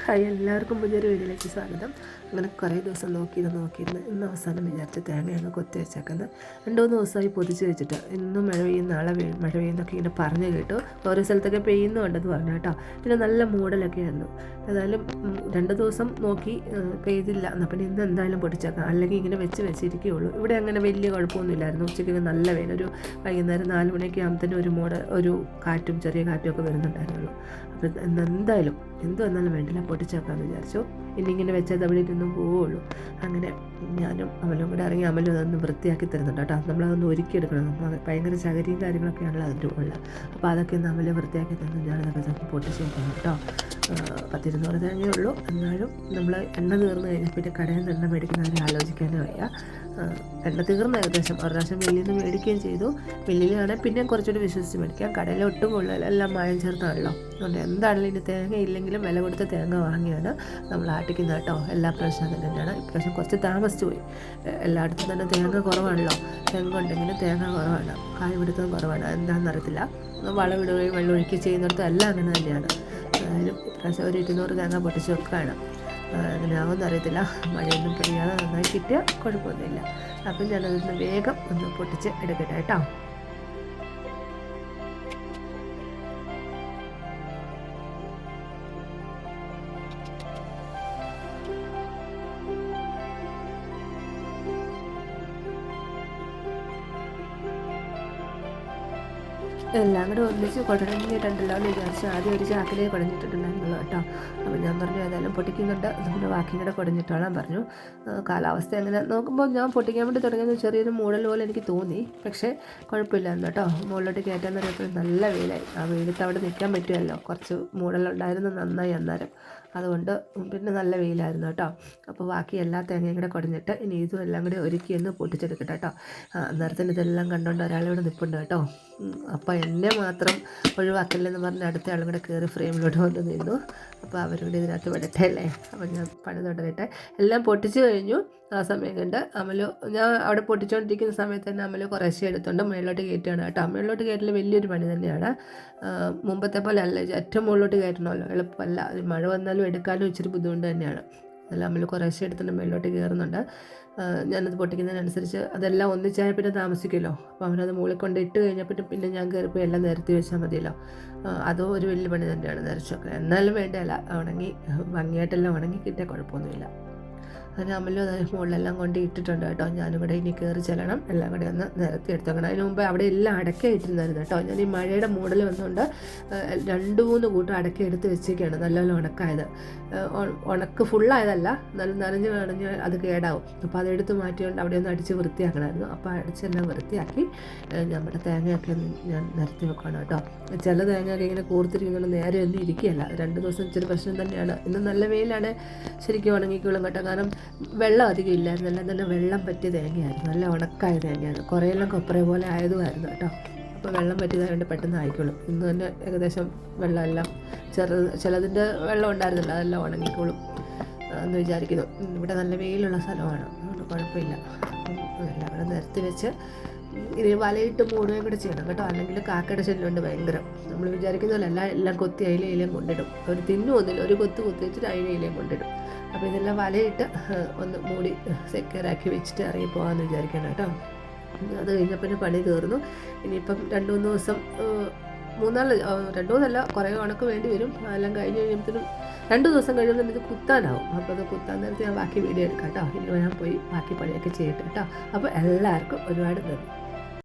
Hi, എല്ലാവർക്കും പുതിയൊരു വീഡിയോയിലേക്ക് സ്വാഗതം. അങ്ങനെ കുറേ ദിവസം നോക്കിയിരുന്ന് ഇന്ന് അവസാനം വിചാരിച്ച് തേങ്ങയൊക്കെ കൊത്തി വെച്ചേക്കുന്നത് 2-3 ദിവസമായി പൊതിച്ച് വെച്ചിട്ട് ഇന്നും മഴ പെയ്യും നാളെ മഴ പെയ്യുന്നൊക്കെ ഇങ്ങനെ പറഞ്ഞു കേട്ടു. ഓരോ സ്ഥലത്തൊക്കെ പെയ്യുന്നുണ്ടെന്ന് പറഞ്ഞു കേട്ടോ. പിന്നെ നല്ല മൂടലൊക്കെ ആയിരുന്നു. ഏതായാലും 2 ദിവസം നോക്കി പെയ്തില്ല. എന്നാൽ പിന്നെ ഇന്ന് എന്തായാലും പൊടിച്ചേക്കാം, അല്ലെങ്കിൽ ഇങ്ങനെ വെച്ചിരിക്കുകയുള്ളൂ. ഇവിടെ അങ്ങനെ വലിയ കുഴപ്പമൊന്നുമില്ലായിരുന്നു. ഉച്ചയ്ക്ക് നല്ല വെയിൽ, ഒരു വൈകുന്നേരം 4 മണിയൊക്കെ ആകുമ്പോഴത്തേനും ഒരു കാറ്റും ചെറിയ കാറ്റും ഒക്കെ വരുന്നുണ്ടായിരുന്നുള്ളൂ. അപ്പോൾ എന്തായാലും എന്ത് വന്നാലും വേണ്ടില്ല, പൊട്ടിച്ചേക്കാമെന്ന് വിചാരിച്ചു. ഇന്നിങ്ങനെ വെച്ചാൽ അവിടെ ഇരുന്നും പോവുള്ളൂ. അങ്ങനെ ഞാനും അമലും കൂടെ ഇറങ്ങി അമലും അതൊന്ന് വൃത്തിയാക്കി തരുന്നുണ്ട് കേട്ടോ. നമ്മളതൊന്ന് ഒരുക്കിയെടുക്കണം. നമ്മൾ ഭയങ്കര ചകരിയും കാര്യങ്ങളൊക്കെയാണല്ലോ അതിൻ്റെ മുകളിൽ. അപ്പോൾ അതൊക്കെ ഒന്ന് അമല് വൃത്തിയാക്കി തന്നു. ഞാനതൊക്കെ ചിലപ്പോൾ പൊട്ടിച്ച് വെക്കണം കേട്ടോ. 10-200 തേങ്ങയേ ഉള്ളൂ. എന്നാലും നമ്മൾ എണ്ണ തീർന്നു കഴിഞ്ഞാൽ പിന്നെ കടയിൽ നിന്ന് എണ്ണ മേടിക്കുന്നവരെ ആലോചിക്കാനേ വയ്യ. എണ്ണ തീർന്ന് ഏകദേശം ഒരു പ്രാവശ്യം മില്ലിൽ നിന്ന് മേടിക്കുകയും ചെയ്തു. മില്ലിലാണെങ്കിൽ പിന്നെ കുറച്ചുകൂടി വിശ്വസിച്ച് മേടിക്കാം. കടയിൽ ഒട്ടും കൊള്ളില്ല, എല്ലാം മായം ചേർത്താണല്ലോ. അതുകൊണ്ട് എന്താണെങ്കിലും ഇനി തേങ്ങ ഇല്ലെങ്കിലും വില കൊടുത്ത് തേങ്ങ വാങ്ങിയാണ് നമ്മൾ ആട്ടിക്കുന്നത് കേട്ടോ. എല്ലാ പ്രാവശ്യം അങ്ങനെ തന്നെയാണ്. ഇപ്രാവശ്യം കുറച്ച് താമസിച്ചു പോയി. എല്ലായിടത്തും തന്നെ തേങ്ങ കുറവാണല്ലോ. തെങ്ങുണ്ടെങ്കിലും തേങ്ങ കുറവാണ്, കായ് പിടുത്തം കുറവാണ്. എന്താണെന്നറിയത്തില്ല. വളമിടുകയും വെള്ളമൊഴിക്കുകയും ചെയ്യുന്നിടത്തും എല്ലാം അങ്ങനെ തന്നെയാണ്. എന്തായാലും ഇപ്രാവശ്യം ഒരു 200 തേങ്ങ പൊട്ടിച്ച് വെക്കുകയാണ്. അങ്ങനെയാവുമെന്ന് അറിയത്തില്ല. മഴയൊന്നും പെയ്യാതെ നന്നായി കിട്ടിയാൽ കുഴപ്പമൊന്നുമില്ല. അപ്പം ഞാനതൊന്ന് വേഗം ഒന്ന് പൊട്ടിച്ച് എടുക്കട്ടെ കേട്ടോ. എല്ലാം കൂടെ ഒന്നിച്ച് കുടഞ്ഞിട്ടുണ്ടല്ലോ എന്ന് വിചാരിച്ചു. ആദ്യം ഒരു ചാക്കിലേ കുടഞ്ഞിട്ടുണ്ടായിരുന്നുള്ളൂ കേട്ടോ. അപ്പോൾ ഞാൻ പറഞ്ഞു ഏതായാലും പൊട്ടിക്കുന്നുണ്ട്, അതുകൊണ്ട് ബാക്കിയും കൂടെ കുടഞ്ഞിട്ടോളാൻ പറഞ്ഞു. കാലാവസ്ഥ അങ്ങനെ നോക്കുമ്പോൾ ഞാൻ പൊട്ടിക്കാൻ വേണ്ടി തുടങ്ങിയത് ചെറിയൊരു മൂടൽ പോലെ എനിക്ക് തോന്നി. പക്ഷേ കുഴപ്പമില്ലായിരുന്നു കേട്ടോ. മുകളിലോട്ട് കയറ്റാൻ പറയുമ്പോൾ നല്ല വെയിലായി. ആ വെയിലത്ത് അവിടെ നിൽക്കാൻ പറ്റുമല്ലോ. കുറച്ച് മൂടലുണ്ടായിരുന്നു, നന്നായി അന്നേരം. അതുകൊണ്ട് പിന്നെ നല്ല വെയിലായിരുന്നു കേട്ടോ. അപ്പോൾ ബാക്കി എല്ലാ തേങ്ങയും കൂടെ കുടഞ്ഞിട്ട് ഇനി ഇതും എല്ലാം കൂടി ഒരുക്കിയൊന്ന് പൊട്ടിച്ചെടുക്കട്ടെ കേട്ടോ. അന്നേരത്തിന് ഇതെല്ലാം കണ്ടുകൊണ്ട് ഒരാളിവിടെ നിൽപ്പുണ്ട് കേട്ടോ. അപ്പോൾ എന്നെ മാത്രം ഒഴിവാക്കില്ലെന്ന് പറഞ്ഞ് അടുത്ത ആളും കൂടെ കയറി ഫ്രെയിമിലോട്ട് വന്ന് നിന്നു. അപ്പോൾ അവരുടെ ഇതിനകത്ത് വിടട്ടെ അല്ലേ. അപ്പോൾ ഞാൻ പണി തുടരട്ടെ. എല്ലാം പൊട്ടിച്ച് കഴിഞ്ഞു. ആ സമയം കണ്ട് അമലു, ഞാൻ അവിടെ പൊട്ടിച്ചുകൊണ്ടിരിക്കുന്ന സമയത്ത് തന്നെ അമലു കുറേശ്ശെ എടുത്തുകൊണ്ട് മുകളിലോട്ട് കയറ്റുകയാണ് കേട്ടോ. മുകളിലോട്ട് കയറ്റൽ വലിയൊരു പണി തന്നെയാണ്. മുമ്പത്തെ പോലെ അല്ല, ഏറ്റവും മുകളിലോട്ട് കയറ്റണമല്ലോ, എളുപ്പമല്ല. മഴ വന്നാലും എടുക്കാനും ഇച്ചിരി ബുദ്ധിമുട്ട് തന്നെയാണ്. അതെല്ലാം അമലു കുറേശ്ശെ എടുത്തുകൊണ്ട് മുകളിലോട്ട് കയറുന്നുണ്ട്. ഞാനത് പൊട്ടിക്കുന്നതിനനുസരിച്ച് അതെല്ലാം ഒന്നിച്ചായ പിന്നെ താമസിക്കുമല്ലോ. അപ്പോൾ അവനത് മുകളിൽ കൊണ്ട് ഇട്ട് കഴിഞ്ഞപ്പോൾ പിന്നെ ഞാൻ കയറിപ്പോൾ എല്ലാം നിരത്തി വെച്ചാൽ മതിയല്ലോ. അതും ഒരു വലിയ പണി തന്നെയാണ് നിരച്ചൊക്കെ. എന്നാലും വേണ്ടല്ല, ഉണങ്ങി ഭംഗിയായിട്ടെല്ലാം ഉണങ്ങി കിട്ടിയാൽ കുഴപ്പമൊന്നുമില്ല. അങ്ങനെ അമലും അതായത് മുകളിലെല്ലാം കൊണ്ട് ഇട്ടിട്ടുണ്ട് കേട്ടോ. ഞാനും കൂടെ ഇനി കയറി ചെല്ലണം, എല്ലാം കൂടെ ഒന്ന് നിരത്തി എടുത്തേക്കണം. അതിന് മുമ്പ് അവിടെ എല്ലാം അടക്കയിട്ടിരുന്നായിരുന്നു കേട്ടോ. ഞാൻ ഈ മഴയുടെ മൂടൽ വന്നുകൊണ്ട് 2-3 കൂട്ടം അടക്ക എടുത്ത് വെച്ചേക്കാണ്. നല്ലപോലെ ഉണക്കായത്. ഉണക്ക് ഫുള്ളായതല്ല, നല്ല നനഞ്ഞ് അത് കേടാവും. അപ്പോൾ അതെടുത്ത് മാറ്റിക്കൊണ്ട് അവിടെ ഒന്ന് അടിച്ച് വൃത്തിയാക്കണമായിരുന്നു. അപ്പോൾ അടിച്ചെല്ലാം വൃത്തിയാക്കി നമ്മുടെ തേങ്ങയൊക്കെ ഞാൻ നിരത്തി വെക്കണം കേട്ടോ. ചില തേങ്ങയൊക്കെ ഇങ്ങനെ കൂർത്തിരിക്കുന്നത് നേരെ ഒന്നും ഇരിക്കുകയല്ല. 2 ദിവസം ഇച്ചിരി പ്രശ്നം തന്നെയാണ്. ഇന്ന് നല്ല വെയിലാണ്, ശരിക്കും ഉണങ്ങിക്കോളും കേട്ടോ. കാരണം വെള്ളം അധികം ഇല്ലായിരുന്നു, എല്ലാം തന്നെ വെള്ളം പറ്റിയ തേങ്ങയായിരുന്നു. നല്ല ഉണക്കായ തേങ്ങയായിരുന്നു. കുറേയെല്ലാം കൊപ്ര പോലെ ആയതുമായിരുന്നു കേട്ടോ. അപ്പോൾ വെള്ളം പറ്റിയതായതുകൊണ്ട് പെട്ടെന്ന് ആയിക്കോളും. ഇന്ന് തന്നെ ഏകദേശം വെള്ളമെല്ലാം ചിലതിൻ്റെ വെള്ളം ഉണ്ടായിരുന്നില്ല, അതെല്ലാം ഉണങ്ങിക്കോളും എന്ന് വിചാരിക്കുന്നു. ഇവിടെ നല്ല വെയിലുള്ള സ്ഥലമാണ്, അതുകൊണ്ട് കുഴപ്പമില്ല. എല്ലാം കൂടെ നിരത്തി വെച്ച് ഇനി വലയിട്ട് മൂടുകയും കൂടെ ചെയ്യണം കേട്ടോ. അല്ലെങ്കിൽ കാക്കയുടെ ശല്യമുണ്ട് ഭയങ്കര. നമ്മൾ വിചാരിക്കുന്ന പോലെ എല്ലാം കൊത്തി ഇലയിലേയും കൊണ്ടിടും. ഒരു തിന്നുമൊന്നുമില്ല, ഒരു കൊത്ത് വെച്ചിട്ട് ഇലയിലേയും കൊണ്ടിടും. അപ്പോൾ ഇതെല്ലാം വലയിട്ട് ഒന്ന് മൂടി സെക്യൂറാക്കി വെച്ചിട്ട് ഇറങ്ങി പോകാമെന്ന് വിചാരിക്കണം കേട്ടോ. അത് കഴിഞ്ഞപ്പോൾ പണി തീർന്നു. ഇനിയിപ്പം 2-3 ദിവസം 2-3 കുറേ ഉണക്ക് വേണ്ടി വരും. എല്ലാം കഴിഞ്ഞ് കഴിയുമ്പോഴത്തേനും 2 ദിവസം കഴിയുമ്പോൾ ഇത് കുത്താനാവും. അപ്പോൾ അത് കുത്താൻ നേരത്തെ ഞാൻ ബാക്കി വീഡിയോ എടുക്കാം കേട്ടോ. ഇനി ഞാൻ പോയി ബാക്കി പണിയൊക്കെ ചെയ്യട്ടെ കേട്ടോ. അപ്പോൾ എല്ലാവർക്കും ഒരുപാട് നന്ദി.